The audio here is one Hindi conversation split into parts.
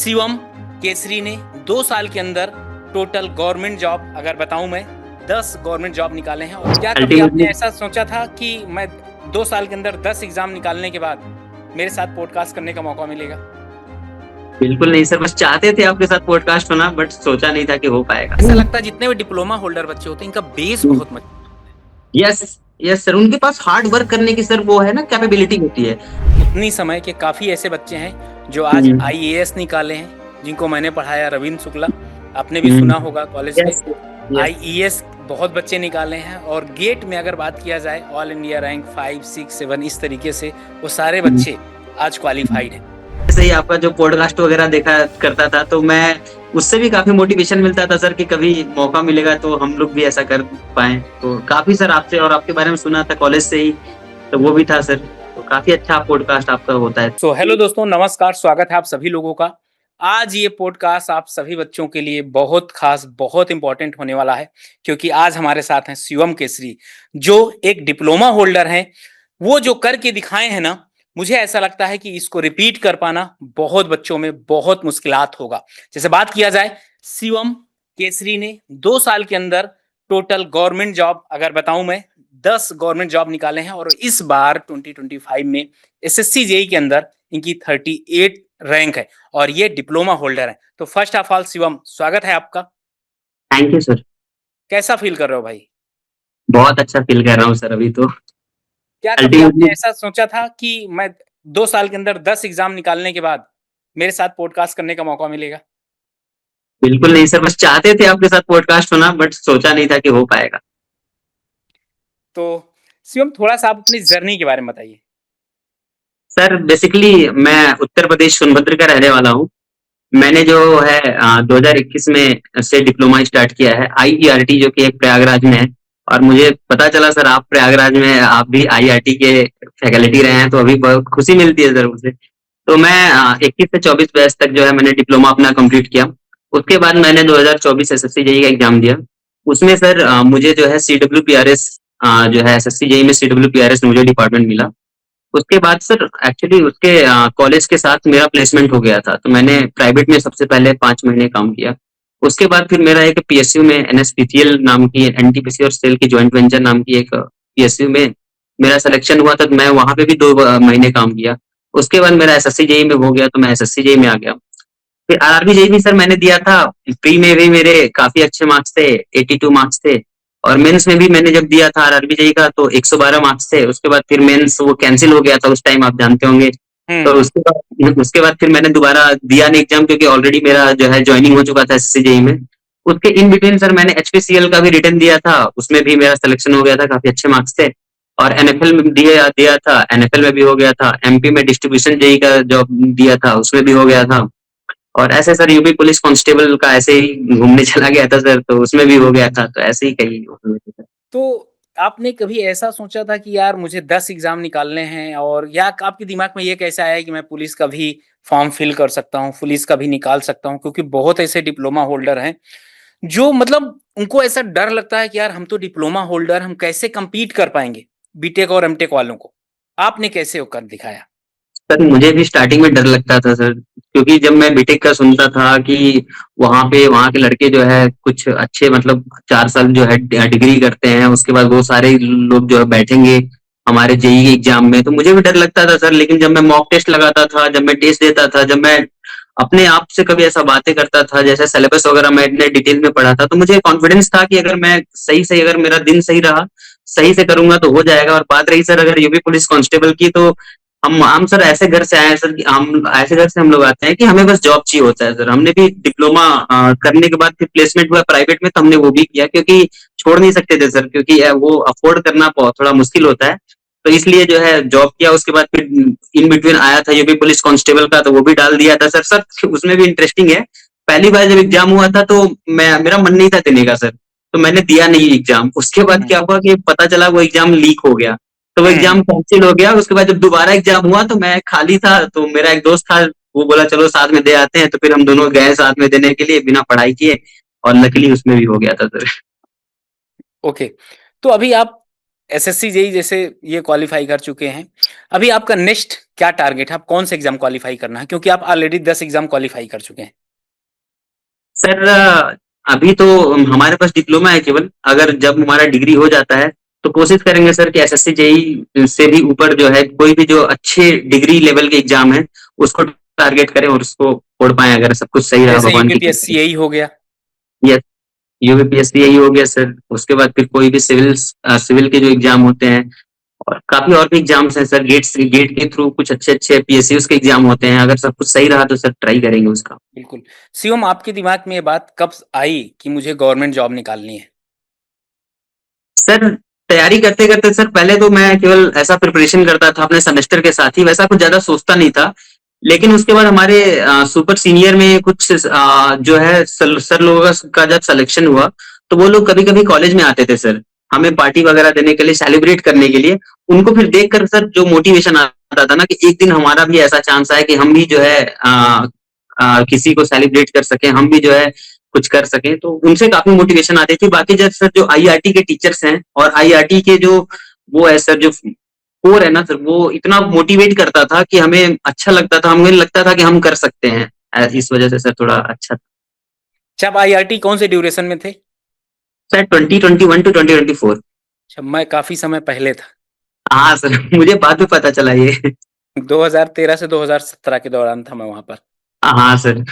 शिवम केसरी ने 2 साल के अंदर टोटल गवर्नमेंट जॉब अगर बताऊं मैं 10 गवर्नमेंट जॉब निकाले हैं। और क्या कभी आपने अल्टीमेटली ऐसा सोचा था कि मैं 2 साल के अंदर 10 एग्जाम निकालने के बाद मेरे साथ पॉडकास्ट करने का मौका मिलेगा? बिल्कुल नहीं सर, बस चाहते थे आपके साथ पॉडकास्ट होना, बट सोचा नहीं था कि हो पाएगा। ऐसा लगता है जितने भी डिप्लोमा होल्डर बच्चे होते हैं इनका बेस बहुत मजबूत यस, यस सर, उनके पास हार्ड वर्क करने की सर वो है ना, कैपेबिलिटी होती है। है। उतनी समय के काफी ऐसे बच्चे हैं जो आज आईएएस निकाले हैं, जिनको मैंने पढ़ाया, रविंद्र शुक्ला, आपने भी सुना होगा कॉलेज में। Yes, yes. आईईएस बहुत बच्चे निकाले हैं। और गेट में अगर बात किया जाए ऑल इंडिया रैंक 5, 6, 7 इस तरीके से वो सारे बच्चे आज क्वालिफाइड हैं। ऐसे ही आपका जो पॉडकास्ट वगैरह देखा करता था तो मैं उससे भी काफी मोटिवेशन मिलता था सर कि कभी मौका मिलेगा तो हम लोग भी ऐसा कर पाए। तो काफी सर आपसे और आपके बारे में सुना था कॉलेज से ही, तो वो भी था सर। तो काफी अच्छा पॉडकास्ट आपका होता है। हेलो दोस्तों, नमस्कार, स्वागत है आप सभी लोगों का। आज ये पॉडकास्ट आप सभी बच्चों के लिए बहुत खास, बहुत इंपॉर्टेंट होने वाला है, क्योंकि आज हमारे साथ हैं शिवम केसरी, जो एक डिप्लोमा होल्डर हैं। वो जो करके दिखाए हैं ना, मुझे ऐसा लगता है कि इसको रिपीट कर पाना बहुत बच्चों में बहुत मुश्किलात होगा। जैसे बात किया जाए, शिवम केसरी ने 2 साल के अंदर टोटल गवर्नमेंट जॉब अगर बताऊं मैं 10 गवर्नमेंट जॉब निकाले हैं। और इस बार 2025 में एसएससी जेई के अंदर इनकी 38 रैंक है और ये डिप्लोमा होल्डर है। तो फर्स्ट ऑफ ऑल शिवम, स्वागत है आपका। Thank you sir. कैसा फील कर रहे हो भाई? बहुत अच्छा फील कर रहा हूँ सर अभी तो। क्या कभी आपने अल्टीमेटली ऐसा सोचा था कि मैं 2 साल के अंदर 10 एग्जाम निकालने के बाद मेरे साथ पॉडकास्ट करने का मौका मिलेगा? बिल्कुल नहीं सर, बस चाहते थे आपके साथ पॉडकास्ट होना, बट सोचा नहीं था कि हो पाएगा। तो शिवम, थोड़ा सा आप अपनी जर्नी के बारे में बताइए। सर बेसिकली मैं उत्तर प्रदेश सोनभद्र का रहने वाला हूँ। मैंने जो है 2021 में से डिप्लोमा स्टार्ट किया है आईईआरटी, जो कि एक प्रयागराज में है। और मुझे पता चला सर आप प्रयागराज में आप भी आईआरटी के फैकल्टी रहे हैं, तो अभी बहुत खुशी मिलती है सर मुझे। तो मैं 21 से 24 बैच तक जो है मैंने डिप्लोमा अपना कंप्लीट किया। उसके बाद मैंने 2024 एसएससी जेई का एग्जाम दिया। उसमें सर मुझे जो है सीडब्ल्यू पीआरएस, जो है एसएससी जेई में सीडब्ल्यू पीआरएस मुझे डिपार्टमेंट मिला। उसके बाद सर एक्चुअली उसके कॉलेज के साथ मेरा प्लेसमेंट हो गया था, तो मैंने प्राइवेट में सबसे पहले 5 महीने काम किया। उसके बाद फिर मेरा एक पीएसयू में एनएसपीसीएल नाम की, एनटीपीसी और सेल की ज्वाइंट वेंचर नाम की एक पीएसयू में मेरा सिलेक्शन हुआ था, तो मैं वहां पे भी 2 महीने काम किया। उसके बाद मेरा एसएससी जेई में हो गया, तो मैं एसएससी जेई में आ गया। फिर आरआरबी जेई भी सर मैंने दिया था। प्री में भी मेरे काफी अच्छे मार्क्स थे, 82 मार्क्स थे। और मेंस में भी मैंने जब दिया था आरआरबी जेई का तो 112 मार्क्स थे। उसके बाद फिर मेंस वो कैंसिल हो गया था उस टाइम, आप जानते होंगे। तो हम्म। उसके बाद फिर मैंने दोबारा दिया नहीं एग्जाम, क्योंकि ऑलरेडी मेरा जो है ज्वाइनिंग हो चुका था एसएससी जेई में। उसके इन बिटवीन सर मैंने एचपीसीएल का भी रिटर्न दिया था, उसमें भी मेरा सिलेक्शन हो गया था, काफी अच्छे मार्क्स थे। और एनएफएल में दिया दिया था, एनएफएल में भी हो गया था। एमपी में डिस्ट्रीब्यूशन जेई का जॉब दिया था, उसमें भी हो गया था। और ऐसे सर यूपी पुलिस कांस्टेबल का ऐसे ही घूमने चला गया था सर, तो उसमें भी हो गया था। तो ऐसे ही कई तो आपने कभी ऐसा सोचा था कि यार मुझे 10 एग्जाम निकालने हैं, और या आपके दिमाग में ये कैसा आया कि मैं पुलिस का भी फॉर्म फिल कर सकता हूँ, पुलिस का भी निकाल सकता हूँ? क्योंकि बहुत ऐसे डिप्लोमा होल्डर हैं जो मतलब उनको ऐसा डर लगता है कि यार हम तो डिप्लोमा होल्डर, हम कैसे compete कर पाएंगे बीटेक और एमटेक वालों को। आपने कैसे होकर दिखाया? सर मुझे भी स्टार्टिंग में डर लगता था सर, क्योंकि जब मैं बीटेक का सुनता था कि वहाँ के लड़के जो है कुछ अच्छे, मतलब 4 साल जो है डिग्री करते हैं, उसके बाद वो सारे लोग जो है बैठेंगे हमारे जेई एग्जाम में, तो मुझे भी डर लगता था सर। लेकिन जब मैं मॉक टेस्ट लगाता था, जब मैं टेस्ट देता था, जब मैं अपने आप से कभी ऐसा बातें करता था, जैसे सिलेबस वगैरह मैंने डिटेल में पढ़ा था, तो मुझे कॉन्फिडेंस था कि अगर मैं सही सही, अगर मेरा दिन सही रहा, सही से करूंगा तो हो जाएगा। और बात रही सर अगर यूपी पुलिस कांस्टेबल की, तो हम सर ऐसे घर से आए हैं सर कि हम ऐसे घर से हम लोग आते हैं कि हमें बस जॉब चाहिए होता है सर। हमने भी डिप्लोमा करने के बाद फिर प्लेसमेंट हुआ प्राइवेट में, तो हमने वो भी किया, क्योंकि छोड़ नहीं सकते थे सर, क्योंकि वो अफोर्ड करना थोड़ा मुश्किल होता है। तो इसलिए जो है जॉब किया। उसके बाद फिर इन बिटवीन आया था यूपी पुलिस कांस्टेबल का, तो वो भी डाल दिया था सर। सर उसमें भी इंटरेस्टिंग है, पहली बार जब एग्जाम हुआ था तो मेरा मन नहीं था देने का सर, तो मैंने दिया नहीं एग्जाम। उसके बाद हम्म। क्या हुआ कि पता चला वो एग्जाम लीक हो गया, तो वो हम्म। एग्जाम कैंसिल हो गया। उसके बाद जब दोबारा एग्जाम हुआ तो मैं खाली था, तो मेरा एक दोस्त था, वो बोला चलो साथ में दे आते हैं, तो फिर हम दोनों गए साथ में देने के लिए बिना पढ़ाई किए। और लकीली उसमें भी हो गया था सर। ओके। तो अभी आप एसएससी जेई जैसे ये क्वालिफाई कर चुके हैं, अभी आपका नेक्स्ट क्या टारगेट है? आप कौन से एग्जाम क्वालिफाई करना है, क्योंकि आप ऑलरेडी 10 एग्जाम क्वालिफाई कर चुके हैं। सर अभी तो हमारे पास डिप्लोमा है केवल, अगर जब हमारा डिग्री हो जाता है तो कोशिश करेंगे सर कि एसएससी जेई से भी ऊपर जो है कोई भी जो अच्छे डिग्री लेवल के एग्जाम है उसको टारगेट करें और उसको छोड़ पाए, अगर सब कुछ सही रहा जैसे भगवान की यूपीपीएससी कृपा यही हो गया। से। यूपीपीएससी यही हो गया सर, उसके बाद फिर कोई भी सिविल के जो एग्जाम होते हैं, और काफी और भी एग्जाम्स हैं सर, गेट के थ्रू कुछ अच्छे अच्छे पीएसयू के एग्जाम होते हैं, अगर सब कुछ सही रहा तो सर ट्राई करेंगे उसका। बिल्कुल। शिवम, आपके दिमाग में ये बात कब आई कि मुझे गवर्नमेंट जॉब निकालनी है? सर तैयारी करते करते सर पहले तो मैं केवल ऐसा प्रिपरेशन करता था अपने सेमेस्टर के साथ ही, वैसा कुछ ज्यादा सोचता नहीं था। लेकिन उसके बाद हमारे सुपर सीनियर में कुछ जो है सर लोगों का जब सिलेक्शन हुआ तो वो लोग कभी कभी कॉलेज में आते थे सर, हमें पार्टी वगैरह देने के लिए, सेलिब्रेट करने के लिए। उनको फिर देखकर सर जो मोटिवेशन आता था ना कि एक दिन हमारा भी ऐसा चांस आए कि हम भी जो है किसी को सेलिब्रेट कर सके, हम भी जो है कुछ कर सके, तो उनसे काफी मोटिवेशन आती थी। बाकी जब सर जो आईआरटी के टीचर्स हैं और आईआरटी के जो वो है सर, जो कोर है ना सर, वो इतना मोटिवेट करता था कि हमें अच्छा लगता था, हमें लगता था कि हम कर सकते हैं। इस वजह से सर थोड़ा अच्छा। अच्छा, आप आईआरटी कौन से ड्यूरेशन में थे? Sir 2021 to 2024। अच्छा, मैं काफी समय पहले था। हाँ सर मुझे बाद में पता चला ये। 2013 से 2017 के दौरान था मैं वहां पर। हाँ सर,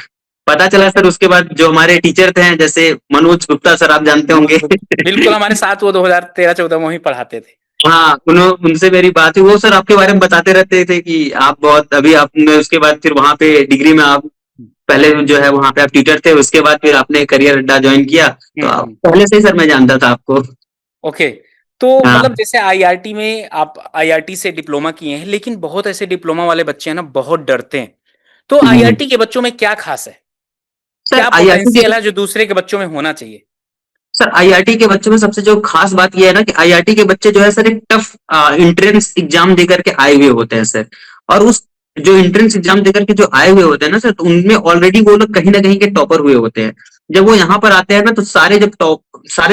पता चला सर उसके बाद जो हमारे टीचर थे जैसे मनोज गुप्ता सर, आप जानते होंगे। बिल्कुल, हमारे साथ वो 2013-14 में वहीं पढ़ाते थे। हाँ, उनसे मेरी बात हुई, वो सर आपके बारे में बताते रहते थे कि आप बहुत, अभी आपने उसके बाद फिर वहां पे डिग्री में आप पहले जो है वहां पे आप ट्यूटर थे, उसके बाद फिर आपने करियर अड्डा ज्वाइन किया, तो आप हम्म। पहले से ही सर मैं जानता था आपको। ओके। तो हाँ। मतलब जैसे आईआरटी में आप आईआरटी से डिप्लोमा किए हैं, लेकिन बहुत ऐसे डिप्लोमा वाले बच्चे हैं ना, बहुत डरते हैं। तो हम्म। आईआरटी के बच्चों में क्या खास है? सर क्या आईआईटी के पोटेंशियल है जो दूसरे के बच्चों में होना चाहिए? सर आईआईटी के बच्चों में सबसे जो खास बात यह है ना कि आईआईटी के बच्चे जो है सर एक टफ एंट्रेंस एग्जाम देकर के आए हुए होते हैं सर। और उस जो एंट्रेंस एग्जाम देकर के जो आए हुए होते हैं ना सर, तो उनमें ऑलरेडी वो लोग कहीं ना कहीं के टॉपर हुए होते हैं। जब वो यहाँ पर आते हैं ना तो सारे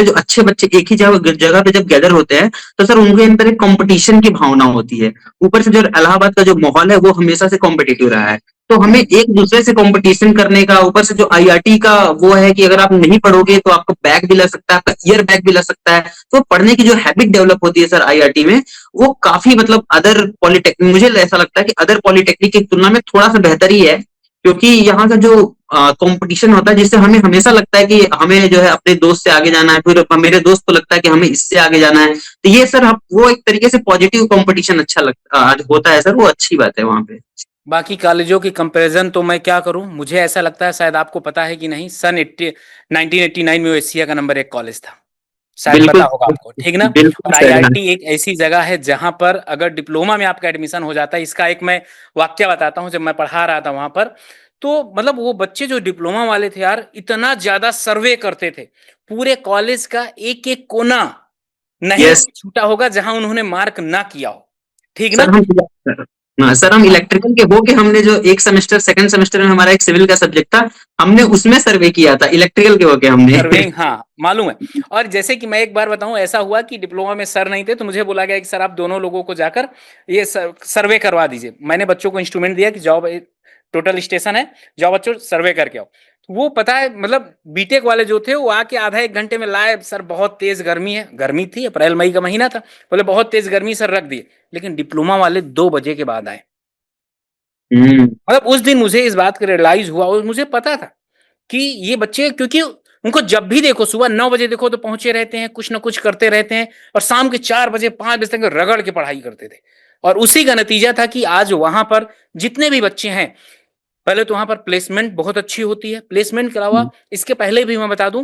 जो अच्छे बच्चे एक ही जगह पे जब गैदर होते हैं तो सर उनके अंदर एक कंपटीशन की भावना होती है। ऊपर से जो इलाहाबाद का जो माहौल है वो हमेशा से कॉम्पिटिटिव रहा है, तो हमें एक दूसरे से कंपटीशन करने का, ऊपर से जो आईआईटी का वो है कि अगर आप नहीं पढ़ोगे तो आपको बैग भी लग सकता है, आपका ईयर बैग भी लग सकता है। तो पढ़ने की जो हैबिट डेवलप होती है सर आईआईटी में, वो काफी मतलब अदर पॉलिटेक्निक, मुझे ऐसा लगता है कि अदर पॉलिटेक्निक की तुलना में थोड़ा सा बेहतर ही है। क्योंकि यहाँ का जो कंपटीशन होता है जिससे हमें हमेशा लगता है कि हमें जो है अपने दोस्त से आगे जाना है, फिर मेरे दोस्त को लगता है कि हमें इससे आगे जाना है, तो ये सर वो एक तरीके से पॉजिटिव कंपटीशन अच्छा लगता होता है सर, वो अच्छी बात है वहां पे। बाकी कॉलेजों की कंपैरिजन तो मैं क्या करूं, मुझे ऐसा लगता है, शायद आपको पता है कि नहीं, 1989 में वो एशिया का नंबर 1 कॉलेज था। शायद पता बिल्कुल। होगा आपको, ठीक ना? बिल्कुल और सर। हाँ। आईआईटी एक ऐसी जगह है जहां पर अगर डिप्लोमा में आपका एडमिशन हो जाता है, इसका एक मैं वाक्य बताता हूं, जब मैं पढ़ा रहा था वहां पर, तो मतलब वो बच्चे जो डिप्लोमा वाले थे यार, इतना ज्यादा सर्वे करते थे, पूरे कॉलेज का एक एक कोना नहीं यस छूटा होगा जहां उन्होंने मार्क ना किया हो, ठीक सर। ना? सर हम हाँ, इलेक्ट्रिकल के हो के हमने जो एक सेमेस्टर, सेकंड सेमेस्टर में हमारा एक सिविल का सब्जेक्ट था, हमने उसमें सर्वे किया था, इलेक्ट्रिकल के हो के हमने। सर्वेइंग, हाँ मालूम है। और जैसे कि मैं एक बार बताऊं, ऐसा हुआ कि डिप्लोमा में सर नहीं थे, तो मुझे बोला गया कि सर आप दोनों लोगों को जाकर ये सर्वे करवा दीजिए। मैंने बच्चों को इंस्ट्रूमेंट दिया कि जाओ भाई, टोटल स्टेशन है, जाओ बच्चों सर्वे करके आओ। तो वो पता है, मतलब बीटेक वाले जो थे वो आके आधा एक घंटे में लाए, सर बहुत तेज गर्मी है, गर्मी थी, अप्रैल मई का महीना था, बोले बहुत तेज गर्मी, सर रख दिए। लेकिन डिप्लोमा वाले 2 बजे के बाद आए। हम्म। मतलब उस दिन मुझे इस बात का रियलाइज हुआ, और मुझे पता था कि ये बच्चे, क्योंकि उनको जब भी देखो, सुबह 9 बजे देखो तो पहुंचे रहते हैं, कुछ ना कुछ करते रहते हैं, और शाम के 4 बजे 5 बजे तक रगड़ के पढ़ाई करते थे। और उसी का नतीजा था कि आज वहां पर जितने भी बच्चे हैं, पहले तो वहां पर प्लेसमेंट बहुत अच्छी होती है। प्लेसमेंट के अलावा इसके पहले भी मैं बता दूं,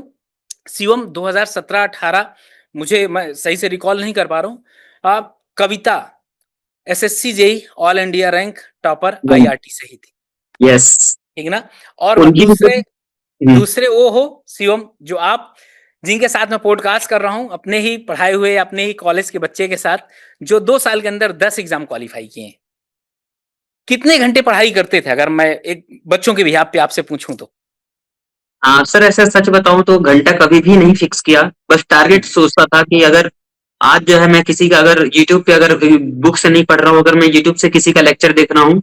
शिवम 2017-18, मुझे, मैं सही से रिकॉल नहीं कर पा रहा हूं, Kavita SSC JE all India rank topper IRT से ही थी, यस। ठीक ना? और उनकी भी दूसरे हम्म। दूसरे वो हो शिवम, जो आप, जिनके साथ मैं पॉडकास्ट कर रहा हूं, अपने ही पढ़ाए हुए, अपने ही कॉलेज के बच्चे के साथ, जो 2 साल के अंदर 10 एग्जाम क्वालिफाई किए हैं। कितने घंटे पढ़ाई करते थे, अगर मैं एक बच्चों के बिहाफ पे आपसे पूछूं तो? सर ऐसा सच बताऊं तो घंटा कभी भी नहीं फिक्स किया, बस टारगेट सोचता था कि अगर आज जो है मैं किसी का अगर यूट्यूब पे अगर बुक से नहीं पढ़ रहा हूँ, अगर मैं यूट्यूब से किसी का लेक्चर देख रहा हूँ,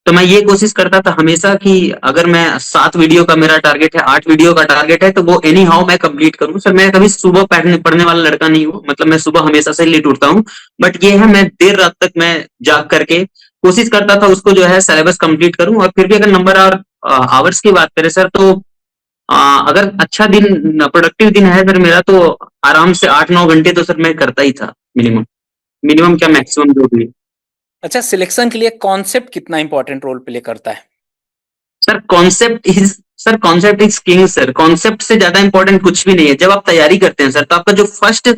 तो मैं ये कोशिश करता था हमेशा कि अगर मैं 7 वीडियो का मेरा टारगेट है, 8 वीडियो का टारगेट है, तो वो एनी हाउ मैं कंप्लीट करूँ। सर मैं कभी सुबह पढ़ने पढ़ने वाला लड़का नहीं हूँ, मतलब मैं सुबह हमेशा से लेट उठता हूँ, बट ये है मैं देर रात तक मैं जाग करके कोशिश करता था उसको जो है सिलेबस कंप्लीट करूँ। और फिर भी अगर नंबर और आवर्स की बात करें सर, तो अगर अच्छा दिन प्रोडक्टिव दिन है सर मेरा, तो आराम से 8-9 घंटे तो सर मैं करता ही था मिनिमम। मिनिमम क्या ओके। मैक्सिमम जो भी। अच्छा, सिलेक्शन के लिए कॉन्सेप्ट कितना इंपॉर्टेंट रोल प्ले करता है? Sir concept is king sir. Concept से ज्यादा इंपॉर्टेंट कुछ भी नहीं है। जब आप तैयारी करते हैं सर, तो आपका जो फर्स्ट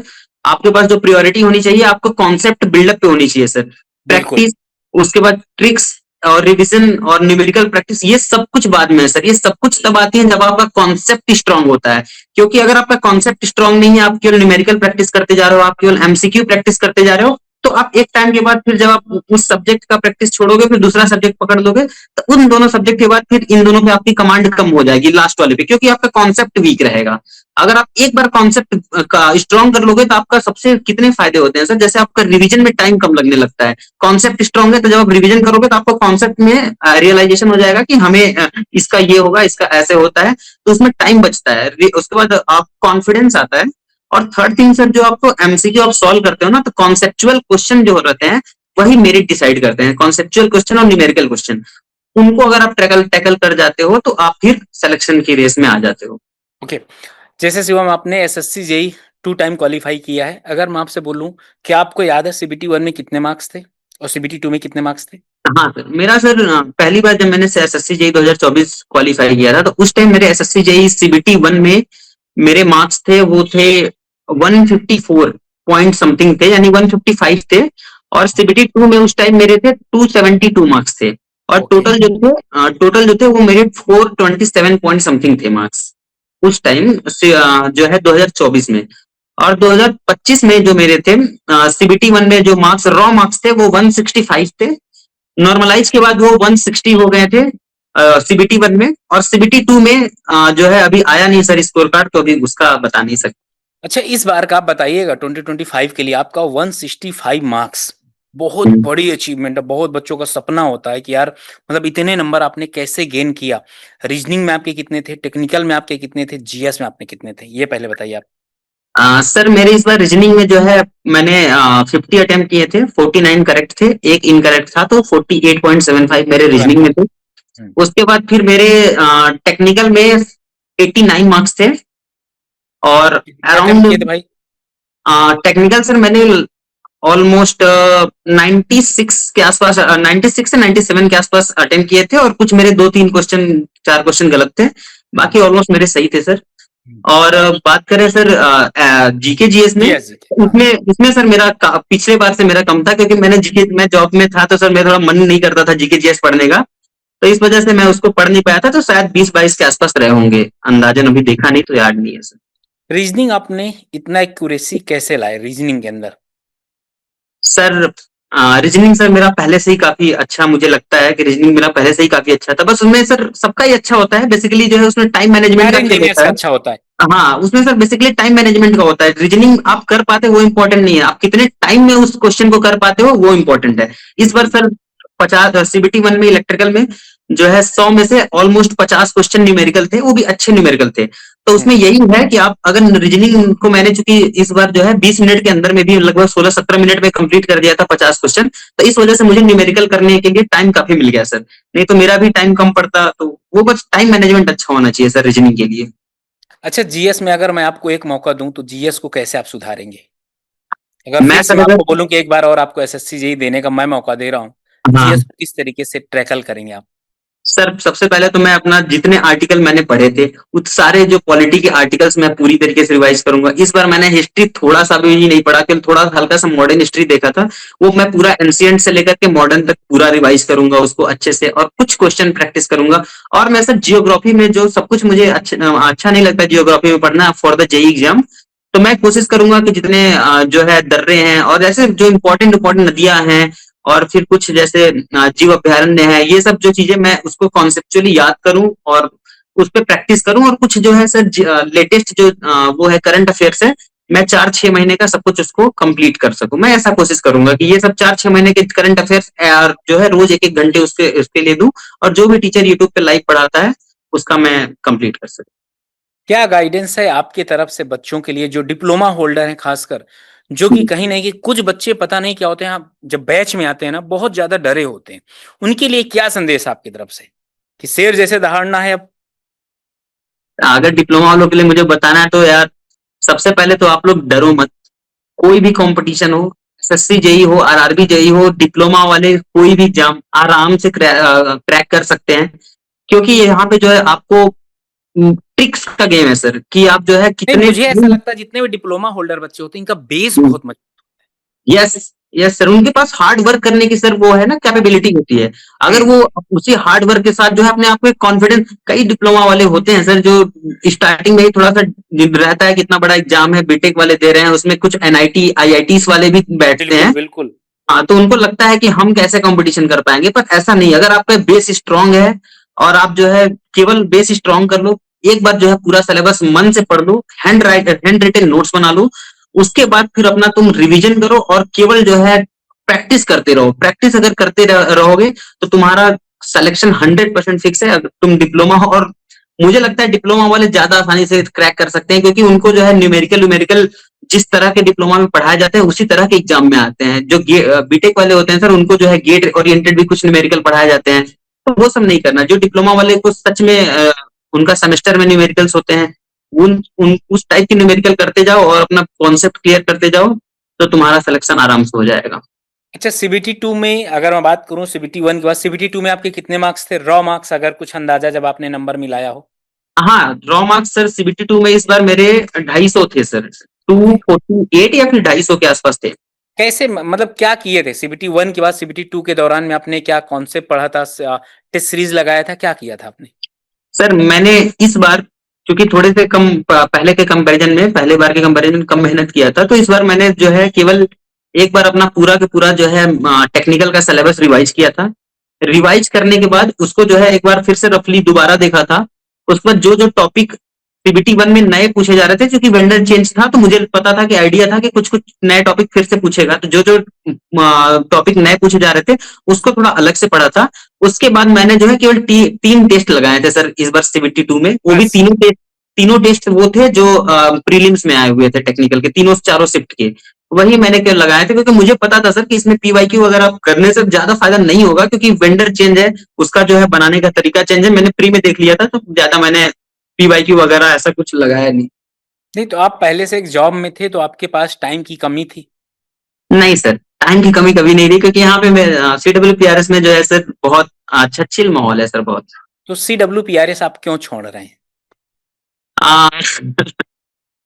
आपके पास जो प्रायोरिटी होनी चाहिए, आपको कॉन्सेप्ट बिल्डअप पे होनी चाहिए सर। बिल्कुल। प्रैक्टिस, उसके बाद ट्रिक्स और रिवीजन और न्यूमेरिकल प्रैक्टिस, ये सब कुछ बाद में है सर। ये सब कुछ तब आती है जब आपका कॉन्सेप्ट स्ट्रांग होता है। क्योंकि अगर आपका कॉन्सेप्ट स्ट्रांग नहीं है, आप केवल न्यूमेरिकल प्रैक्टिस करते जा रहे हो, आप केवल एमसीक्यू प्रैक्टिस करते जा रहे हो, तो आप एक टाइम के बाद फिर जब आप उस सब्जेक्ट का प्रैक्टिस छोड़ोगे, फिर दूसरा सब्जेक्ट पकड़ लोगे, तो उन दोनों सब्जेक्ट के बाद फिर इन दोनों पे आपकी कमांड कम हो जाएगी लास्ट वाले पे, क्योंकि आपका कॉन्सेप्ट वीक रहेगा। अगर आप एक बार कॉन्सेप्ट का स्ट्रॉन्ग कर लोगे, तो आपका सबसे कितने फायदे होते हैं सर। जैसे आपका रिवीजन में टाइम कम लगने लगता है। कॉन्सेप्ट स्ट्रॉन्ग है, तो जब आप रिवीजन करोगे, तो आपको कॉन्सेप्ट में रियलाइजेशन हो जाएगा कि हमें इसका ये होगा, इसका ऐसे होता है, तो उसमें टाइम बचता है। उसके बाद आप कॉन्फिडेंस आता है। और थर्ड थिंग सर, जो आपको एमसीक्यू आप सॉल्व करते हो ना, तो कॉन्सेप्चुअल क्वेश्चन जो रहते हैं, वही मेरिट डिसाइड करते हैं। कॉन्सेप्चुअल क्वेश्चन और न्यूमेरिकल क्वेश्चन, उनको अगर आप टैकल टैकल कर जाते हो, तो आप फिर सिलेक्शन की रेस में आ जाते हो। ओके। जैसे शिवम, आपने एसएससी जेई 2 टाइम क्वालिफाई किया है। अगर मैं आपसे बोलूं कि आपको याद है सीबीटी 1 में कितने मार्क्स थे और सीबीटी 2 में कितने मार्क्स थे? हाँ सर, मेरा सर पहली बार जब मैंने एसएससी जेई 2024 क्वालिफाई किया था, तो उस टाइम मेरे एसएससी जेई सीबीटी 1 में मेरे मार्क्स थे, वो थे 154 पॉइंट समथिंग थे, यानी 155 थे। और सीबीटी 2 में उस टाइम मेरे थे 272 मार्क्स थे। और ओके। टोटल जो थे वो मेरे 427 पॉइंट समथिंग थे मार्क्स उस टाइम जो है 2024 में। और 2025 में जो मेरे थे सीबीटी 1 में जो मार्क्स रॉ मार्क्स थे, वो 165 थे। नॉर्मलाइज के बाद वो 160 हो गए थे सीबीटी 1 में। और सीबीटी 2 में जो है अभी आया नहीं सर स्कोर कार्ड, तो अभी उसका बता नहीं सकते। अच्छा, इस बार का आप बताइएगा 2025 के लिए आपका 165 मार्क्स बहुत हम्म। बड़ी अचीवमेंट है। बहुत बच्चों का सपना होता है कि यार मतलब इतने नंबर आपने कैसे गेन किया? रीजनिंग में आपके कितने थे, टेक्निकल में आपके कितने थे, जीएस में आपने कितने थे, ये पहले बताइए आप। सर मेरे इस बार रीजनिंग में जो है मैंने 50 अटेम्प्ट किए थे, 49 करेक्ट थे, एक इनकरेक्ट था, तो 48.75 मेरे रीजनिंग में 75। थे। उसके बाद फिर मेरे टेक्निकल में 89 मार्क्स थे। और कितने अटेम्प्ट अराउंड किए थे भाई? टेक्निकल सर मैंने ऑलमोस्ट 96 के आसपास, 96 से 97 के आसपास अटेम्प्ट किए थे। और कुछ मेरे 2-3 क्वेश्चन, 4 क्वेश्चन गलत थे, बाकी ऑलमोस्ट मेरे सही थे सर। और बात करें सर जीके जीएस में, जीएस। हाँ। उसमें उसमें सर मेरा पिछले बार से मेरा कम था, क्योंकि मैंने जीके, मैं जॉब में था, तो सर मेरा थोड़ा मन नहीं करता था जीके जीएस पढ़ने का, तो इस वजह से मैं उसको पढ़ नहीं पाया था। तो शायद 20-22 के आसपास रहे होंगे अंदाजन, अभी देखा नहीं तो याद नहीं है सर। रीजनिंग आपने इतना एक्यूरेसी कैसे लाए रीजनिंग के अंदर? सर रीजनिंग सर मेरा पहले से ही काफी अच्छा, मुझे लगता है कि रीजनिंग मेरा पहले से ही काफी अच्छा था। बस उसमें सर सबका ही अच्छा होता है, बेसिकली जो है उसमें टाइम मैनेजमेंट हर का खेल इंजीनियर्स होता का है। अच्छा होता है। हाँ, उसमें सर बेसिकली टाइम मैनेजमेंट का होता है। रीजनिंग आप कर पाते हो वो इंपॉर्टेंट नहीं है, आप कितने टाइम में उस क्वेश्चन को कर पाते हो वो इंपॉर्टेंट है। इस बार जी। सर 50 सीबीटी 1 में इलेक्ट्रिकल में जो है 100 में से ऑलमोस्ट 50 क्वेश्चन न्यूमेरिकल थे, वो भी अच्छे न्यूमेरिकल थे। तो उसमें यही है कि आप अगर रीजनिंग को, मैंने चूंकि इस बार जो है 20 मिनट के अंदर में भी लगभग 16-17 मिनट में कंप्लीट कर दिया था 50 क्वेश्चन, तो इस वजह से मुझे न्यूमेरिकल करने के लिए टाइम काफी मिल गया सर। नहीं तो मेरा भी टाइम कम पड़ता। तो वो बस टाइम मैनेजमेंट अच्छा होना चाहिए सर रीजनिंग के लिए। अच्छा, जीएस में अगर मैं आपको एक मौका दूं तो जीएस को कैसे आप सुधारेंगे? अगर मैं फिर से सर मैं अगर आपको बोलूं कि एक बार और आपको एसएससी जेई देने का मैं मौका दे रहा हूं, जीएस हाँ को किस तरीके से टैकल करेंगे आप? सर, सबसे पहले तो मैं अपना जितने आर्टिकल मैंने पढ़े थे, उस सारे जो पॉलिटी के आर्टिकल्स मैं पूरी तरीके से रिवाइज करूंगा। इस बार मैंने हिस्ट्री थोड़ा सा भी नहीं पढ़ा, केवल थोड़ा हल्का सा मॉडर्न हिस्ट्री देखा था। वो मैं पूरा एंशियंट से लेकर के मॉडर्न तक पूरा रिवाइज करूंगा उसको अच्छे से, और कुछ क्वेश्चन प्रैक्टिस करूंगा। और मैं सर जियोग्राफी में जो सब कुछ मुझे अच्छा नहीं लगता जियोग्राफी में पढ़ना फॉर द जेई एग्जाम, तो मैं कोशिश करूंगा कि जितने जो है दर्रे हैं, और ऐसे जो इम्पोर्टेंट इंपॉर्टेंट नदियां हैं, और फिर कुछ जैसे जीव अभ्यारण्य है, ये सब जो चीजें मैं उसको कॉन्सेप्चुअली याद करूं और उस पर प्रैक्टिस करूं। और कुछ जो है सर लेटेस्ट जो वो है करंट अफेयर्स है, मैं 4-6 महीने का सब कुछ उसको कंप्लीट कर सकूं। मैं ऐसा कोशिश करूंगा कि ये सब 4-6 महीने के करंट अफेयर्स जो है रोज 1-1 घंटे उसके उसके लिए दूं, और जो भी टीचर यूट्यूब पे लाइव पढ़ाता है उसका मैं कंप्लीट कर सकूं। क्या गाइडेंस है आपकी तरफ से बच्चों के लिए जो डिप्लोमा होल्डर हैं, खासकर जो कि कहीं नहीं कि कुछ बच्चे पता नहीं क्या होते हैं, जब बैच में आते हैं ना बहुत ज्यादा डरे होते हैं, उनके लिए क्या संदेश आपकी तरफ से कि शेर जैसे दहाड़ना है अब? अगर डिप्लोमा वालों के लिए मुझे बताना है तो यार, सबसे पहले तो आप लोग डरो मत। कोई भी कंपटीशन हो, एसएससी जेई हो, आरआरबी जेई हो, डिप्लोमा वाले कोई भी एग्जाम आराम से क्रैक कर सकते हैं। क्योंकि यहाँ पे जो है आपको ट्रिक्स का गेम है सर, कि आप जो है नहीं, कितने। मुझे ऐसा लगता है जितने भी डिप्लोमा होल्डर बच्चे होते हैं इनका बेस बहुत मजबूत। यस, यस सर, उनके पास हार्ड वर्क करने की सर वो है ना कैपेबिलिटी होती है। अगर वो उसी हार्ड वर्क के साथ जो है अपने आप को कॉन्फिडेंस, कई डिप्लोमा वाले होते हैं सर जो स्टार्टिंग में ही थोड़ा सा रहता है कि इतना बड़ा एग्जाम है, बीटेक वाले दे रहे हैं, उसमें कुछ एनआईटी आईआईटीज वाले भी बैठते बिल्कुल हैं। बिल्कुल। हाँ, तो उनको लगता है कि हम कैसे कंपटीशन कर पाएंगे, पर ऐसा नहीं। अगर आपका बेस स्ट्रांग है और आप जो है केवल बेस स्ट्रांग कर लो, एक बार जो है पूरा सिलेबस मन से पढ़ लो, हैंड रिटन नोट्स बना लो, उसके बाद फिर अपना तुम रिवीजन करो और केवल जो है प्रैक्टिस करते रहो। प्रैक्टिस अगर करते रहोगे तो तुम्हारा सिलेक्शन 100% फिक्स है। अगर तुम डिप्लोमा हो, और मुझे लगता है डिप्लोमा वाले ज्यादा आसानी से क्रैक कर सकते हैं, क्योंकि उनको जो है न्यूमेरिकल जिस तरह के डिप्लोमा में पढ़ाए जाते हैं उसी तरह के एग्जाम में आते हैं। जो बीटेक वाले होते हैं सर, उनको जो है गेट ओरिएंटेड भी कुछ न्यूमेरिकल पढ़ाए जाते हैं, तो वो सब नहीं करना। जो डिप्लोमा वाले को सच में उनका सेमेस्टर में न्यूमेरिकल्स होते हैं, उन उस टाइप की न्यूमेरिकल करते जाओ और अपना कॉन्सेप्ट क्लियर करते जाओ, तो तुम्हारा सिलेक्शन आराम से हो जाएगा। अच्छा, सीबीटी 2 में अगर मैं बात करूं, सीबीटी 1 के बाद सीबीटी 2 में आपके कितने मार्क्स थे, रॉ मार्क्स, अगर कुछ अंदाजा जब आपने नंबर मिलाया हो? हाँ, ड्रॉ मार्क्स सर सीबीटी 2 में इस बार मेरे 250 थे सर। 248 या फिर 250 के आसपास थे। कैसे मतलब क्या किए थे सीबीटी 1 के बाद सीबीटी 2 के दौरान में आपने क्या कॉन्सेप्ट पढ़ा था, टेस्ट सीरीज लगाया था, क्या किया था आपने? सर मैंने इस बार, क्योंकि थोड़े से कम पहले के कंपैरिजन में, पहले बार के कंपैरिजन में कम मेहनत किया था, तो इस बार मैंने जो है केवल एक बार अपना पूरा के पूरा जो है टेक्निकल का सिलेबस रिवाइज किया था। रिवाइज करने के बाद उसको जो है एक बार फिर से रफली दोबारा देखा था। उसके बाद जो जो टॉपिक पीबीटी 1 में नए पूछे जा रहे थे, क्योंकि वेंडर चेंज था, तो मुझे पता था कि आइडिया था कि कुछ कुछ नए टॉपिक फिर से पूछेगा, तो जो जो टॉपिक नए पूछे जा रहे थे उसको थोड़ा अलग से पढ़ा था। उसके बाद मैंने जो है केवल 3 टेस्ट लगाए थे सर इस बार सीबीटी 2 में। वो भी बस। तीनों टेस्ट वो थे जो प्रीलिम्स में आए हुए थे, टेक्निकल के तीनों चारों शिफ्ट के। वही मैंने केवल लगाए थे, क्योंकि मुझे पता था सर कि इसमें पीवाईक्यू वगैरह करने से ज्यादा फायदा नहीं होगा, क्योंकि वेंडर चेंज है, उसका जो है बनाने का तरीका चेंज है। मैंने प्री में देख लिया था, तो ज्यादा मैंने पीवाईक्यू वगैरह ऐसा कुछ लगाया नहीं। नहीं तो आप पहले से एक जॉब में थे तो आपके पास टाइम की कमी थी? नहीं सर, टाइम की कमी कभी नहीं रही, क्योंकि यहाँ पे मैं CWPRS में जो है सर बहुत अच्छा चिल माहौल है सर, बहुत। तो CWPRS आप क्यों छोड़ रहे हैं? आ,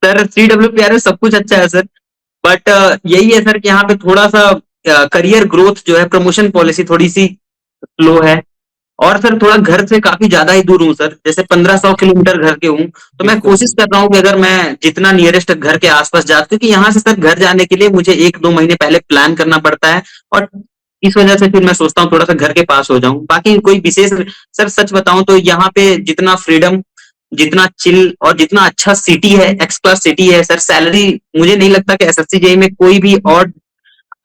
सर CWPRS सब कुछ अच्छा है सर, बट यही है सर कि यहाँ पे थोड़ा सा करियर ग्रोथ जो है, प्रमोशन पॉलिसी थोड़ी सी स्लो है। और सर थोड़ा घर से काफी ज्यादा ही दूर हूँ सर, जैसे 1500 किलोमीटर घर के हूँ। तो मैं बिल्कुल कोशिश कर रहा हूँ कि अगर मैं जितना नियरेस्ट घर के आसपास जा, क्योंकि यहाँ से सर घर जाने के लिए मुझे 1-2 महीने पहले प्लान करना पड़ता है, और इस वजह से फिर मैं सोचता हूँ थोड़ा सा घर के पास हो जाऊं। बाकी कोई विशेष, सर सच बताऊं तो यहाँ पे जितना फ्रीडम, जितना चिल और जितना अच्छा सिटी है, एक्स क्लास सिटी है सर, सैलरी मुझे नहीं लगता कि एसएससी जेई में कोई भी और,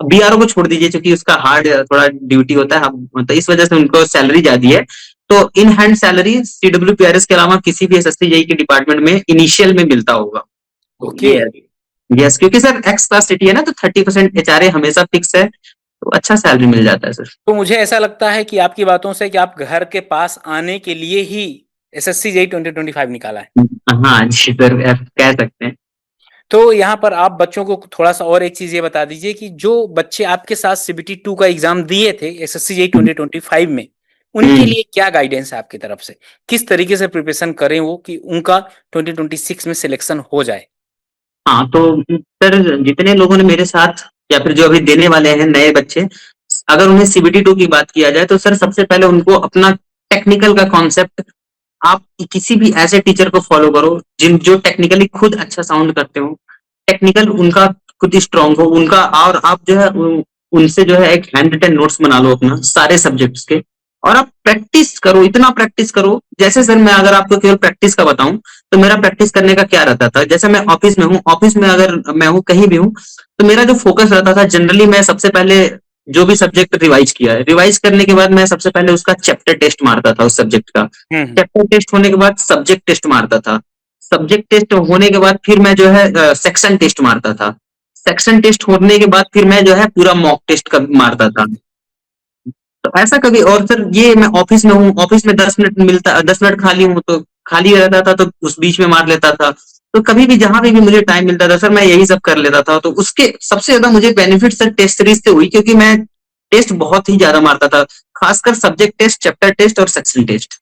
बीआरओ को छोड़ दीजिए क्योंकि उसका हार्ड थोड़ा ड्यूटी होता है, हम तो इस वजह से उनको सैलरी ज्यादा है। तो इन हैंड सैलरी CWPRS के अलावा किसी भी एसएससी जेई के डिपार्टमेंट में इनिशियल में मिलता होगा, तो ओके। ये है। यस, क्योंकि सर एक्स क्लास सिटी है ना, तो 30% एचआरए हमेशा फिक्स है, तो अच्छा सैलरी मिल जाता है सर। तो मुझे ऐसा लगता है कि आपकी बातों से कि आप घर के पास आने के लिए ही एसएससी जेई 2025 निकाला है। हाँ जी सर, कह सकते हैं। तो यहाँ पर आप बच्चों को थोड़ा सा और एक चीज ये बता दीजिए कि जो बच्चे आपके साथ सीबीटी 2 का एग्जाम दिए थे एसएससी जेई 2025 में, उनके हम्म। लिए क्या गाइडेंस है आपकी तरफ से? किस तरीके से प्रिपरेशन करें वो कि उनका 2026 में सिलेक्शन हो जाए? हाँ, तो सर जितने लोगों ने मेरे साथ, या फिर जो अभी देने वाले हैं नए बच्चे, अगर उन्हें सीबीटी 2 की बात किया जाए, तो सर सबसे पहले उनको अपना टेक्निकल का कॉन्सेप्ट, आप किसी भी ऐसे टीचर को फॉलो करो जिन जो टेक्निकली खुद अच्छा साउंड करते हो, टेक्निकल उनका खुद ही स्ट्रांग हो उनका, और आप जो है उनसे जो है एक हैंड रिटन नोट्स बना लो अपना सारे सब्जेक्ट्स के, और आप प्रैक्टिस करो, इतना प्रैक्टिस करो। जैसे सर मैं अगर आपको केवल प्रैक्टिस का बताऊं, तो मेरा प्रैक्टिस करने का क्या रहता था, जैसे मैं ऑफिस में हूँ, ऑफिस में अगर मैं हूँ कहीं भी हूँ, तो मेरा जो फोकस रहता था जनरली, मैं सबसे पहले जो भी सब्जेक्ट रिवाइज किया है, रिवाइज करने के बाद मैं सबसे पहले उसका चैप्टर टेस्ट मारता था उस सब्जेक्ट का। हम्म। चैप्टर टेस्ट होने के बाद सब्जेक्ट टेस्ट मारता था। सब्जेक्ट टेस्ट होने के बाद फिर मैं जो है सेक्शन टेस्ट मारता था। सेक्शन टेस्ट होने के बाद फिर मैं जो है पूरा मॉक टेस्ट मारता था। तो ऐसा कभी, और सर ये मैं ऑफिस में हूँ, ऑफिस में 10 मिनट मिलता, 10 मिनट खाली हूँ तो खाली रहता था, तो उस बीच में मार लेता था। तो कभी भी जहां पे भी मुझे टाइम मिलता था सर, मैं यही सब कर लेता था। तो उसके सबसे ज्यादा मुझे बेनिफिट सर टेस्ट सीरीज से हुई, क्योंकि मैं टेस्ट बहुत ही ज्यादा मारता था, खासकर सब्जेक्ट टेस्ट, चैप्टर टेस्ट और सेक्शन टेस्ट।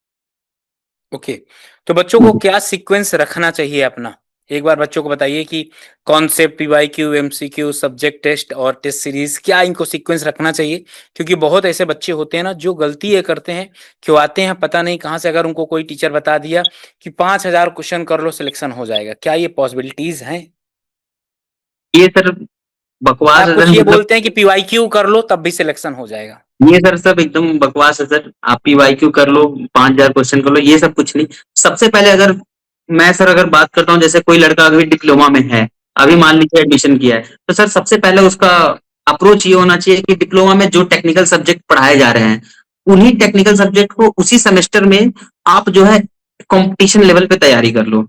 ओके, तो बच्चों को क्या सीक्वेंस रखना चाहिए अपना? एक बार बच्चों को बताइए कि concept, PYQ, MCQ, subject test और टेस्ट सीरीज, क्या इनको सीक्वेंस रखना चाहिए? क्योंकि बहुत ऐसे बच्चे होते हैं ना जो गलती ये करते हैं कि वो आते हैं पता नहीं कहाँ से, अगर उनको कोई टीचर बता दिया कि 5,000 क्वेश्चन कर लो सिलेक्शन हो जाएगा, क्या ये पॉसिबिलिटीज हैं? ये सर बकवास या है सर, कुछ ये मतलब बोलते हैं कि पीवाईक्यू कर लो तब भी सिलेक्शन हो जाएगा? ये सर सब एकदम बकवास है सर। आप पीवाईक्यू कर लो, 5,000 क्वेश्चन कर लो, ये सब कुछ नहीं। सबसे पहले अगर मैं सर अगर बात करता हूँ, जैसे कोई लड़का अभी डिप्लोमा में है, अभी मान लीजिए एडमिशन किया है, तो सर सबसे पहले उसका अप्रोच ये होना चाहिए कि डिप्लोमा में जो टेक्निकल सब्जेक्ट पढ़ाए जा रहे हैं, उन्हीं टेक्निकल सब्जेक्ट को उसी सेमेस्टर में आप जो है कंपटीशन लेवल पे तैयारी कर लो।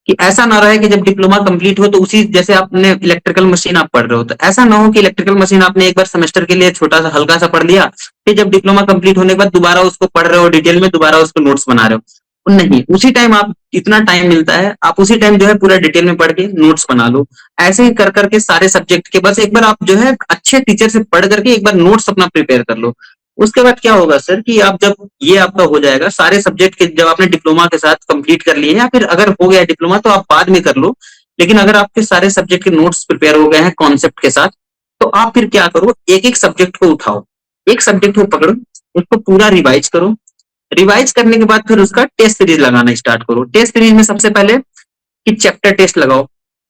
कि ऐसा ना रहे कि जब डिप्लोमा कंप्लीट हो तो उसी, जैसे आपने इलेक्ट्रिकल मशीन आप पढ़ रहे हो, तो ऐसा ना हो कि इलेक्ट्रिकल मशीन आपने एक बार सेमेस्टर के लिए छोटा सा हल्का सा पढ़ लिया, फिर जब डिप्लोमा कंप्लीट होने के बाद दोबारा उसको पढ़ रहे हो डिटेल में, दोबारा उसको नोट्स बना रहे हो। नहीं, उसी टाइम आप, इतना टाइम मिलता है, आप उसी टाइम जो है पूरा डिटेल में पढ़ के नोट्स बना लो। ऐसे ही कर करके सारे सब्जेक्ट के बस एक बार आप जो है अच्छे टीचर से पढ़ करके एक बार नोट्स अपना प्रिपेयर कर लो। उसके बाद क्या होगा सर कि आप जब ये आपका हो जाएगा सारे सब्जेक्ट के, जब आपने डिप्लोमा के साथ कंप्लीट कर लिए, या फिर अगर हो गया डिप्लोमा तो आप बाद में कर लो, लेकिन अगर आपके सारे सब्जेक्ट के नोट्स प्रिपेयर हो गए हैं कॉन्सेप्ट के साथ, तो आप फिर क्या करो, एक एक सब्जेक्ट को उठाओ, एक सब्जेक्ट को पकड़ो, उसको पूरा रिवाइज करो। रिवाइज करने के बाद फिर उसका टेस्ट सीरीज लगाना स्टार्ट करो। टेस्ट सीरीज में सबसे पहले कि चैप्टर टेस्ट लगाओ।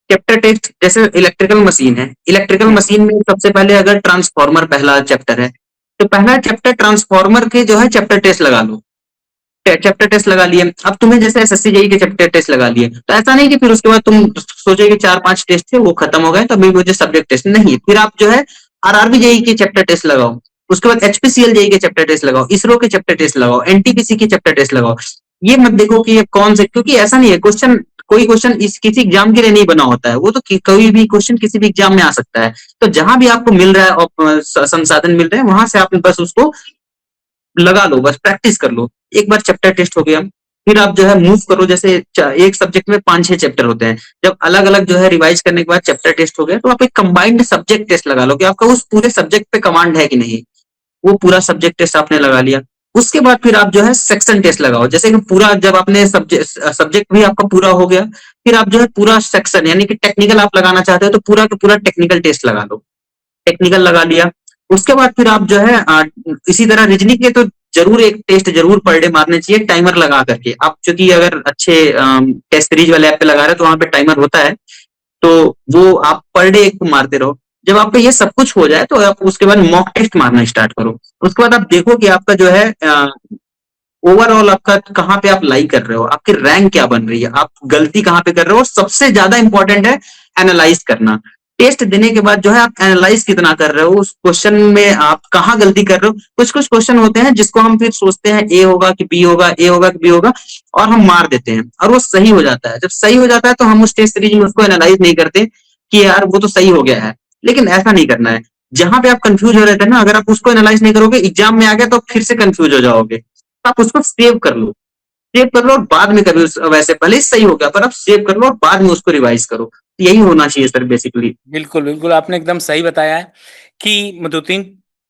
चैप्टर टेस्ट जैसे इलेक्ट्रिकल मशीन है, इलेक्ट्रिकल हम्म। मशीन में सबसे पहले अगर ट्रांसफॉर्मर पहला चैप्टर है, तो पहला चैप्टर ट्रांसफॉर्मर के जो है चैप्टर टेस्ट लगा लो। चैप्टर टेस्ट लगा लिए, अब तुम्हें जैसे एसएससी जेई के चैप्टर टेस्ट लगा लिए, तो ऐसा नहीं कि फिर उसके बाद तुम सोचे कि 4-5 टेस्ट थे वो खत्म हो गए तो अभी मुझे सब्जेक्ट टेस्ट नहीं, फिर आप जो है आरआरबी जेई के चैप्टर टेस्ट लगाओ। उसके बाद एचपीसीएल जेई के चैप्टर टेस्ट लगाओ, इसरो के चैप्टर टेस्ट लगाओ, एनटीपीसी के चैप्टर टेस्ट लगाओ। ये मत देखो कि ये कौन से, क्योंकि ऐसा नहीं है क्वेश्चन, कोई क्वेश्चन इस किसी एग्जाम के लिए नहीं बना होता है, वो तो कोई भी क्वेश्चन किसी भी एग्जाम में आ सकता है। तो जहां भी आपको मिल रहा है और संसाधन मिल रहे हैं, वहां से आप बस उसको लगा लो, बस प्रैक्टिस कर लो। एक बार चैप्टर टेस्ट हो गया, फिर आप जो है मूव करो, जैसे एक सब्जेक्ट में 5-6 चैप्टर होते हैं, जब अलग अलग जो है रिवाइज करने के बाद चैप्टर टेस्ट हो गया, तो आप एक कंबाइंड सब्जेक्ट टेस्ट लगा लो कि आपका उस पूरे सब्जेक्ट पे कमांड है कि नहीं। वो पूरा सब्जेक्ट टेस्ट आपने लगा लिया। उसके बाद फिर आप जो है सेक्शन टेस्ट लगाओ, जैसे कि पूरा जब आपने सब्जेक्ट भी आपका पूरा हो गया, फिर आप जो है पूरा सेक्शन, यानी कि टेक्निकल आप लगाना चाहते हो तो पूरा का पूरा टेक्निकल टेस्ट लगा लो। टेक्निकल लगा लिया। उसके बाद फिर आप जो है इसी तरह रीजनिंग के तो जरूर एक टेस्ट जरूर पर डे मारने चाहिए, टाइमर लगा करके। आप चूंकि अगर अच्छे टेस्ट सीरीज वाले ऐप पे लगा रहे हो तो वहां पे टाइमर होता है, तो वो आप पर डे एक मारते रहो। जब आपका ये सब कुछ हो जाए तो आप उसके बाद मॉक टेस्ट मारना स्टार्ट करो। उसके बाद आप देखो कि आपका जो है ओवरऑल आपका कहाँ पे आप लाई कर रहे हो, आपकी रैंक क्या बन रही है, आप गलती कहाँ पे कर रहे हो, और सबसे ज्यादा इंपॉर्टेंट है एनालाइज करना। टेस्ट देने के बाद जो है आप एनालाइज कितना कर रहे हो, उस क्वेश्चन में आप कहाँ गलती कर रहे हो। कुछ कुछ क्वेश्चन होते हैं जिसको हम फिर सोचते हैं ए होगा कि बी होगा, ए होगा कि बी होगा, और हम मार देते हैं और वो सही हो जाता है। जब सही हो जाता है तो हम उस टेस्ट सीरीज में उसको एनालाइज नहीं करते कि यार वो तो सही हो गया है। लेकिन ऐसा नहीं करना है। जहां पे आप कंफ्यूज हो रहे थे ना, अगर आप उसको एनालाइज नहीं करोगे, एग्जाम में आ गया तो फिर से कंफ्यूज हो जाओगे। तो आप उसको सेव कर लो, सेव कर लो और बाद में कभी वैसे भले ही सही हो गया पर आप सेव कर लो और बाद में उसको रिवाइज करो। तो यही होना चाहिए सर बेसिकली। बिल्कुल बिल्कुल, आपने एकदम सही बताया है कि मैं 2-3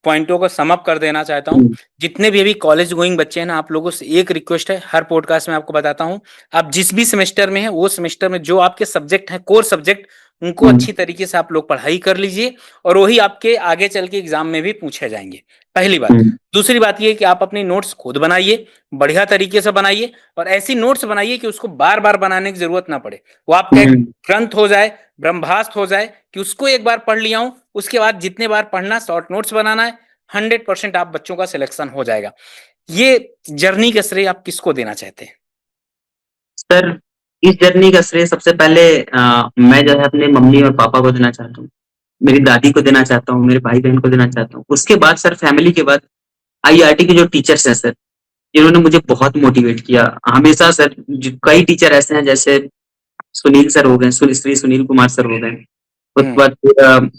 पॉइंटों को सम अप कर देना चाहता हूँ। जितने भी अभी कॉलेज गोइंग बच्चे हैं ना, आप लोगों से एक रिक्वेस्ट है, हर पॉडकास्ट में आपको बताता हूँ, आप जिस भी सेमेस्टर में है वो सेमेस्टर में जो आपके सब्जेक्ट हैं, कोर सब्जेक्ट, उनको अच्छी तरीके से आप लोग पढ़ाई कर लीजिए, और वही आपके आगे चल के एग्जाम में भी पूछे जाएंगे। पहली बात। दूसरी बात ये कि आप अपनी नोट्स खुद बनाइए, बढ़िया तरीके से बनाइए, और ऐसी नोट्स बनाइए कि उसको बार बार बनाने की जरूरत ना पड़े। वो आपका एक ग्रंथ हो जाए, ब्रह्मास्त्र हो जाए, कि उसको एक बार पढ़ लिया हूं, उसके बाद जितने बार पढ़ना, शॉर्ट नोट्स बनाना है, 100% आप बच्चों का सिलेक्शन हो जाएगा। ये जर्नी का श्रेय आप किसको देना चाहते हैं? सर इस जर्नी का श्रेय सबसे पहले मैं जो है अपने मम्मी और पापा को देना चाहता हूँ, मेरी दादी को देना चाहता हूँ, मेरे भाई-बहन को देना चाहता हूँ। उसके बाद सर फैमिली के बाद आईआईटी के जो टीचर्स हैं सर, इन्होंने मुझे बहुत मोटिवेट किया। हमेशा सर कई टीचर ऐसे हैं जैसे सुनील सर हो गए, श्री सुनील कुमार सर हो गए। उसके बाद फिर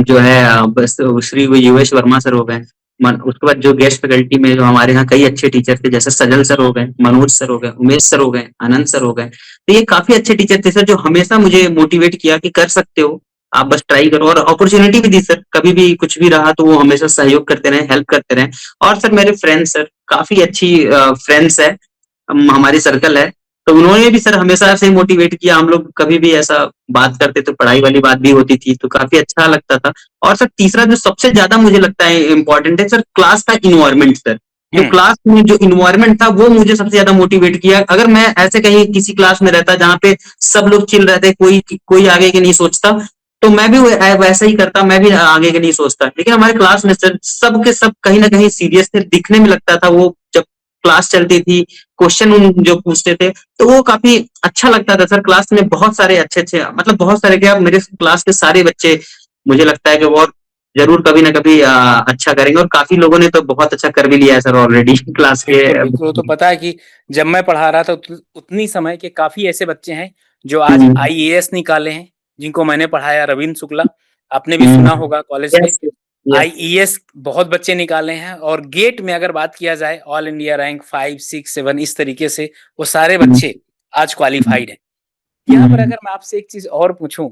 जो है बस श्री योगेश वर्मा सर हो गए। उसके बाद जो गेस्ट फैकल्टी में जो हमारे यहाँ कई अच्छे टीचर थे जैसे सजल सर हो गए, मनोज सर हो गए, उमेश सर हो गए, आनंद सर हो गए। तो ये काफी अच्छे टीचर थे सर जो हमेशा मुझे मोटिवेट किया कि कर सकते हो, आप बस ट्राई करो, और अपॉर्चुनिटी भी दी सर, कभी भी कुछ भी रहा तो वो हमेशा सहयोग करते रहे, हेल्प करते रहे। और सर मेरे फ्रेंड्स सर काफी अच्छी फ्रेंड्स है, हमारी सर्कल है, तो उन्होंने भी सर हमेशा से मोटिवेट किया। हम लोग कभी भी ऐसा बात करते तो पढ़ाई वाली बात भी होती थी, तो काफी अच्छा लगता था। और सर तीसरा जो सबसे ज्यादा मुझे लगता है इम्पोर्टेंट है सर, क्लास का इन्वायरमेंट सर। जो क्लास में जो इन्वायरमेंट था वो मुझे सबसे ज्यादा मोटिवेट किया। अगर मैं ऐसे कहीं किसी क्लास में रहता जहाँ पे सब लोग चिल रहते, कोई कोई आगे के नहीं सोचता, तो मैं भी वैसा ही करता, मैं भी आगे के नहीं सोचता। लेकिन हमारे क्लास में सर सब के सब कहीं ना कहीं सीरियस थे, दिखने में लगता था वो जब क्लास चलती थी, क्वेश्चन जो पूछते थे, तो वो काफी अच्छा लगता था सर। क्लास में बहुत सारे अच्छे अच्छे, मतलब बहुत सारे क्या, मेरे क्लास के सारे बच्चे मुझे लगता है कि वो जरूर कभी ना कभी अच्छा करेंगे, और काफी लोगों ने तो बहुत अच्छा कर भी लिया है सर ऑलरेडी क्लास के। बिल्कुल बिल्कुल, वो तो पता है कि जब मैं पढ़ा रहा था उतनी समय के काफी ऐसे बच्चे हैं जो आज हम्म, आईएएस निकाले हैं, जिनको मैंने पढ़ाया, रविंद्र शुक्ला, आपने भी सुना हम्म, होगा कॉलेज पे। यस, यस, आईईएस बहुत बच्चे निकाले हैं, और गेट में अगर बात किया जाए ऑल इंडिया रैंक 5, 6, 7 इस तरीके से वो सारे बच्चे आज क्वालिफाइड हैं। यहाँ पर अगर मैं आपसे एक चीज और पूछूं,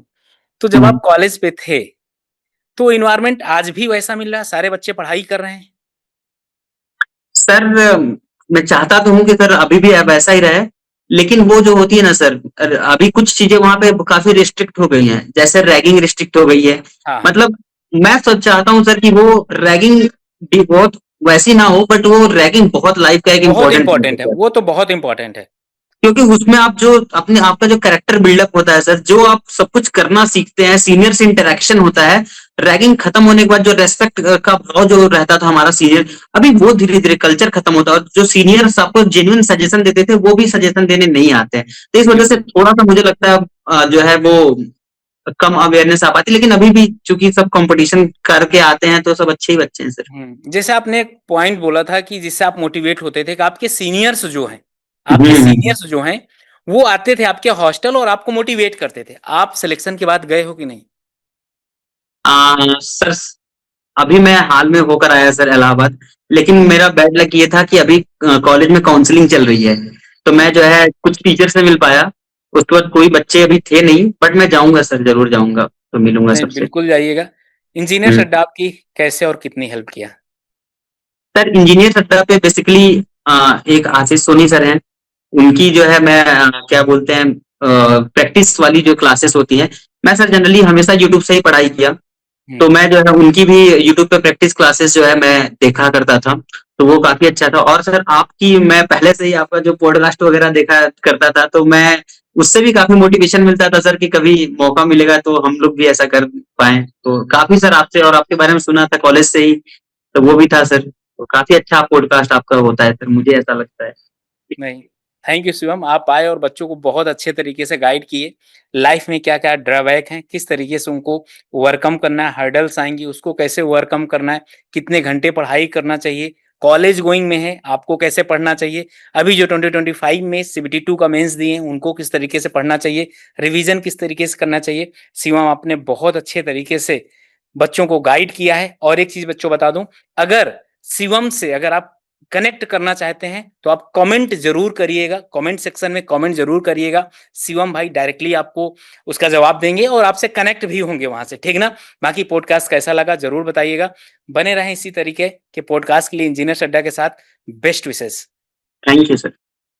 तो जब आप कॉलेज पे थे तो इन्वायरमेंट आज भी वैसा मिल रहा है, सारे बच्चे पढ़ाई कर रहे हैं? सर मैं चाहता तो हूँ कि सर अभी भी अब ऐसा ही रहे, लेकिन वो जो होती है ना सर, अभी कुछ चीजें वहां पे काफी रिस्ट्रिक्ट हो गई हैं, जैसे रैगिंग रिस्ट्रिक्ट हो गई है। हाँ हाँ। मतलब मैं सोच चाहता हूँ सर कि वो रैगिंग भी बहुत वैसी ना हो, बट वो रैगिंग बहुत लाइफ का एक बहुत इम्पोर्टेंट पार्ट इंपॉर्टेंट है, होता है। वो तो बहुत इंपॉर्टेंट है। क्योंकि उसमें आप जो अपने आपका जो कैरेक्टर बिल्डअप होता है सर, जो आप सब कुछ करना सीखते हैं, सीनियर से इंटरेक्शन होता है, रैगिंग खत्म होने के बाद जो रेस्पेक्ट का भाव जो रहता था हमारा सीनियर, अभी वो धीरे धीरे कल्चर खत्म होता है, और जो सीनियर्स आपको जेन्युइन सजेशन देते थे वो भी सजेशन देने नहीं आते हैं। तो इस वजह से बिल्कुल। थोड़ा सा मुझे लगता है जो है वो कम अवेयरनेस आ पाती है, लेकिन अभी भी चूंकि सब कंपटीशन करके आते हैं तो सब अच्छे ही बच्चे हैं सर। जैसे आपने एक पॉइंट बोला था कि जिससे आप मोटिवेट होते थे कि आपके सीनियर्स जो हैं, आपके हम्म, सीनियर्स जो हैं, वो आते थे आपके हॉस्टल और आपको मोटिवेट करते थे। आप सिलेक्शन के बाद गए हो कि नहीं? सर अभी मैं हाल में होकर आया सर इलाहाबाद, लेकिन मेरा बैड लक ये था कि अभी कॉलेज में काउंसलिंग चल रही है, तो मैं जो है कुछ टीचर से मिल पाया। उसके बाद कोई बच्चे अभी थे नहीं, बट मैं जाऊंगा सर, जरूर जाऊंगा, तो मिलूंगा नहीं, सबसे। बिल्कुल जाइएगा। इंजीनियर हम्म। अड्डा आपकी कैसे और कितनी हेल्प किया? सर इंजीनियर सट्टा पे बेसिकली एक आशीष सोनी सर हैं, उनकी जो है मैं क्या बोलते हैं प्रैक्टिस वाली जो क्लासेस होती हैं, मैं सर जनरली हमेशा यूट्यूब से ही पढ़ाई किया, तो हम्म। मैं जो है उनकी भी यूट्यूब पे प्रैक्टिस क्लासेस जो है मैं देखा करता था, तो वो काफी अच्छा था। और सर आपकी, मैं पहले से ही आपका जो पॉडकास्ट वगैरह देखा करता था, तो मैं उससे भी काफी मोटिवेशन मिलता था सर कि कभी मौका मिलेगा तो हम लोग भी ऐसा कर पाए। तो काफी सर आपसे और आपके बारे में सुना था कॉलेज से ही, तो वो भी था सर। तो काफी अच्छा पॉडकास्ट आपका होता है सर, मुझे ऐसा लगता है। नहीं, थैंक यू शिवम, आप आए और बच्चों को बहुत अच्छे तरीके से गाइड किए। लाइफ में क्या-क्या ड्रॉबैक हैं, किस तरीके से उनको ओवरकम करना है, हर्डल्स आएँगी उसको कैसे ओवरकम करना है, कितने घंटे पढ़ाई करना चाहिए, कॉलेज गोइंग में है आपको कैसे पढ़ना चाहिए, अभी जो 2025 में सीबीटी 2 का मेंस दिए हैं उनको किस तरीके से पढ़ना चाहिए, रिवीजन किस तरीके से करना चाहिए। शिवम आपने बहुत अच्छे तरीके से बच्चों को गाइड किया है। और एक चीज़ बच्चों बता दूँ, अगर शिवम से अगर आप कनेक्ट करना चाहते हैं तो आप कमेंट जरूर करिएगा, कमेंट सेक्शन में कमेंट जरूर करिएगा। शिवम भाई डायरेक्टली आपको उसका जवाब देंगे और आपसे कनेक्ट भी होंगे वहां से, ठीक ना? बाकी पॉडकास्ट कैसा लगा जरूर बताइएगा। बने रहें इसी तरीके के पॉडकास्ट के लिए इंजीनियर अड्डा के साथ। Best wishes. Thank you sir.